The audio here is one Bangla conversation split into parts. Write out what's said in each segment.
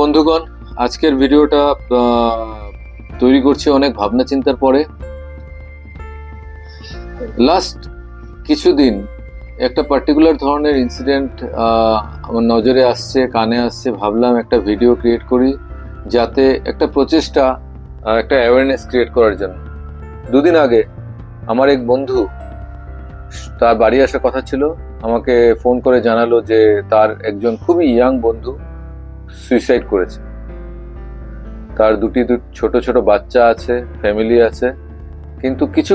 বন্ধুগণ, আজকের ভিডিওটা তৈরি করছি অনেক ভাবনা চিন্তার পরে। লাস্ট কিছুদিন একটা পার্টিকুলার ধরনের ইনসিডেন্ট আমার নজরে আসছে, কানে আসছে। ভাবলাম একটা ভিডিও ক্রিয়েট করি, যাতে একটা প্রচেষ্টা, একটা অ্যাওয়ারনেস ক্রিয়েট করার জন্য। দুদিন আগে আমার এক বন্ধু, তার বাড়ি আসার কথা ছিল, আমাকে ফোন করে জানালো যে তার একজন খুবই ইয়াং বন্ধু সুইসাইড করেছে। তার দুটি ছোট ছোট বাচ্চা আছে, ফ্যামিলি আছে, কিন্তু কিছু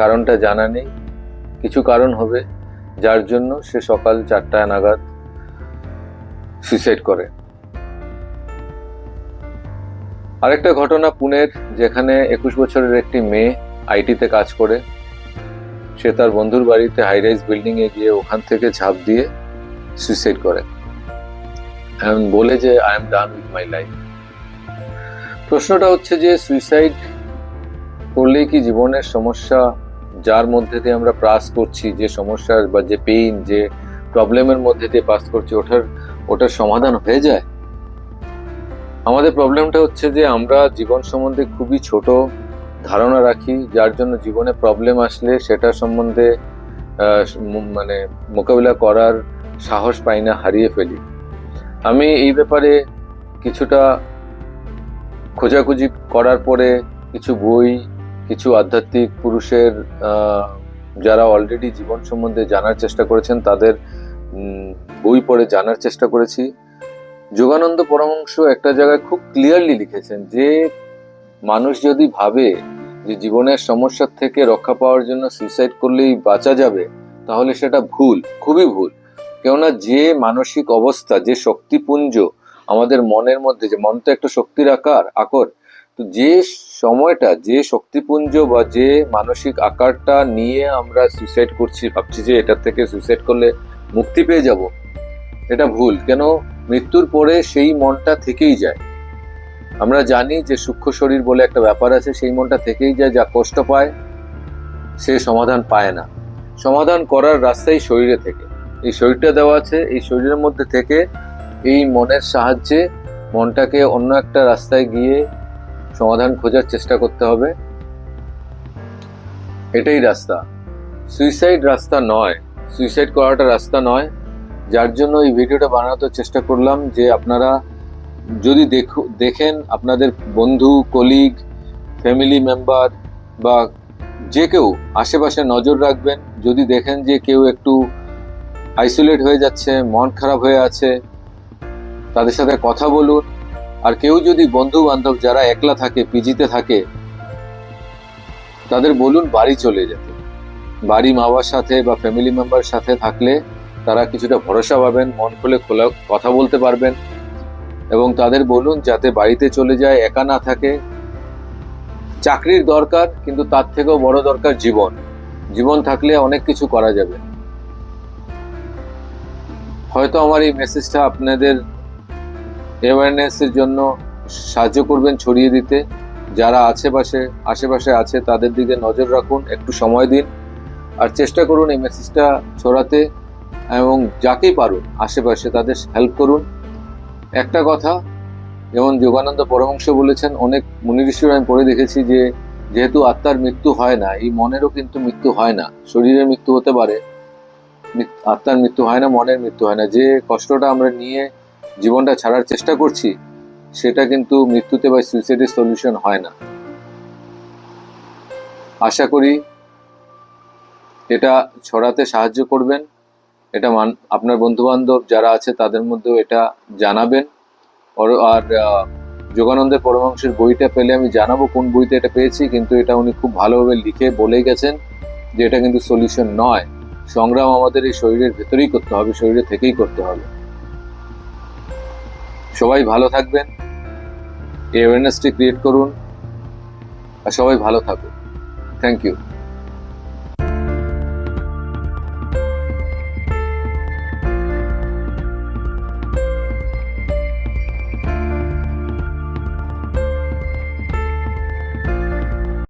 কারণটা জানা নেই। কিছু কারণ হবে যার জন্য সে সকাল 4টা নাগাদ সুইসাইড করে। আরেকটা ঘটনা পুনের, যেখানে 21 বছরের একটি মেয়ে আইটিতে কাজ করে। সে তার বন্ধুর বাড়িতে হাই রাইজ বিল্ডিং এ গিয়ে ওখান থেকে ঝাঁপ দিয়ে সুইসাইড করে, বলে যে I am done with my life. প্রশ্নটা হচ্ছে যে সুইসাইড করলেই কি জীবনের সমস্যা, যার মধ্যে দিয়ে আমরা পাস করছি, যে সমস্যার বা যে পেইন, যে প্রবলেমের মধ্যে দিয়ে পাস করছি, ওটার সমাধান হয়ে যায়? আমাদের প্রবলেমটা হচ্ছে যে আমরা জীবন সম্বন্ধে খুবই ছোট ধারণা রাখি, যার জন্য জীবনে প্রবলেম আসলে সেটা সম্বন্ধে মোকাবিলা করার সাহস পাই না, হারিয়ে ফেলি। আমি এই ব্যাপারে কিছুটা খোঁজাখুঁজি করার পরে কিছু বই, কিছু আধ্যাত্মিক পুরুষের যারা অলরেডি জীবন সম্বন্ধে জানার চেষ্টা করেছেন, তাদের বই পড়ে জানার চেষ্টা করেছি। যোগানন্দ পরমহংস একটা জায়গায় খুব ক্লিয়ারলি লিখেছেন যে মানুষ যদি ভাবে যে জীবনের সমস্যার থেকে রক্ষা পাওয়ার জন্য সুইসাইড করলেই বাঁচা যাবে, তাহলে সেটা ভুল, খুবই ভুল। কেননা যে মানসিক অবস্থা, যে শক্তিপুঞ্জ আমাদের মনের মধ্যে, যে মন তো একটা শক্তির আকর, তো যে সময়টা, যে শক্তিপুঞ্জ বা যে মানসিক আকারটা নিয়ে আমরা সুইসাইড করছি, ভাবছি যে এটা থেকে সুইসাইড করলে মুক্তি পেয়ে যাব, এটা ভুল। কেন? মৃত্যুর পরে সেই মনটা থেকেই যায়। আমরা জানি যে সূক্ষ্ম শরীর বলে একটা ব্যাপার আছে, সেই মনটা থেকেই যায়। যা কষ্ট পায় সে সমাধান পায় না। সমাধান করার রাস্তাই শরীরে থেকে, এই শরীরটা দেওয়া আছে, এই শরীরের মধ্যে থেকে এই মনের সাহায্যে মনটাকে অন্য একটা রাস্তায় গিয়ে সমাধান খোঁজার চেষ্টা করতে হবে। এটাই রাস্তা, সুইসাইড রাস্তা নয়, সুইসাইড করাটা রাস্তা নয়। যার জন্য এই ভিডিওটা বানানোর চেষ্টা করলাম যে আপনারা যদি দেখেন, আপনাদের বন্ধু, কলিগ, ফ্যামিলি মেম্বার বা যে কেউ আশেপাশে নজর রাখবেন। যদি দেখেন যে কেউ একটু আইসোলেট হয়ে যাচ্ছে, মন খারাপ হয়ে আছে, তাদের সাথে কথা বলুন। আর কেউ যদি বন্ধু বান্ধব যারা একলা থাকে, পিজিতে থাকে, তাদের বলুন বাড়ি চলে যেতে। বাড়ি মা বাবার সাথে বা ফ্যামিলি মেম্বার সাথে থাকলে তারা কিছুটা ভরসা পাবেন, মন খুলে কথা বলতে পারবেন। এবং তাদের বলুন যাতে বাড়িতে চলে যায়, একা না থাকে। চাকরির দরকার, কিন্তু তার থেকেও বড় দরকার জীবন। জীবন থাকলে অনেক কিছু করা যাবে। হয়তো আমার এই মেসেজটা আপনাদের অ্যাওয়ারনেসের জন্য সাহায্য করবেন ছড়িয়ে দিতে। যারা আশেপাশে আছে তাদের দিকে নজর রাখুন, একটু সময় দিন, আর চেষ্টা করুন এই মেসেজটা ছড়াতে। এবং যাকেই পারুন আশেপাশে তাদের হেল্প করুন। একটা কথা, যেমন যোগানন্দ পরমহংস বলেছেন, অনেক মুনি ঋষির আমি পড়ে দেখেছি যে যেহেতু আত্মার মৃত্যু হয় না, এই মনেরও কিন্তু মৃত্যু হয় না। শরীরের মৃত্যু হতে পারে, আত্মার মৃত্যু হয় না, মনের মৃত্যু হয় না। যে কষ্টটা আমরা নিয়ে জীবনটা ছাড়ার চেষ্টা করছি, সেটা কিন্তু মৃত্যুতে বা সুইসাইডের সলিউশন হয় না। আশা করি এটা ছড়াতে সাহায্য করবেন। এটা আপনার বন্ধু বান্ধব যারা আছে তাদের মধ্যেও এটা জানাবেন। আর যোগানন্দের পরমহংসের বইটা পেলে আমি জানাবো কোন বইতে এটা পেয়েছি, কিন্তু এটা উনি খুব ভালোভাবে লিখে বলেই গেছেন যে এটা কিন্তু সলিউশন নয়। সংগ্রাম আমাদের এই শরীরের ভেতরেই করতে হবে, শরীরে থেকেই করতে হবে। সবাই ভালো থাকবেন, এই অ্যাওয়ারনেসটি ক্রিয়েট করুন, আর সবাই ভালো থাকুন। Thank you.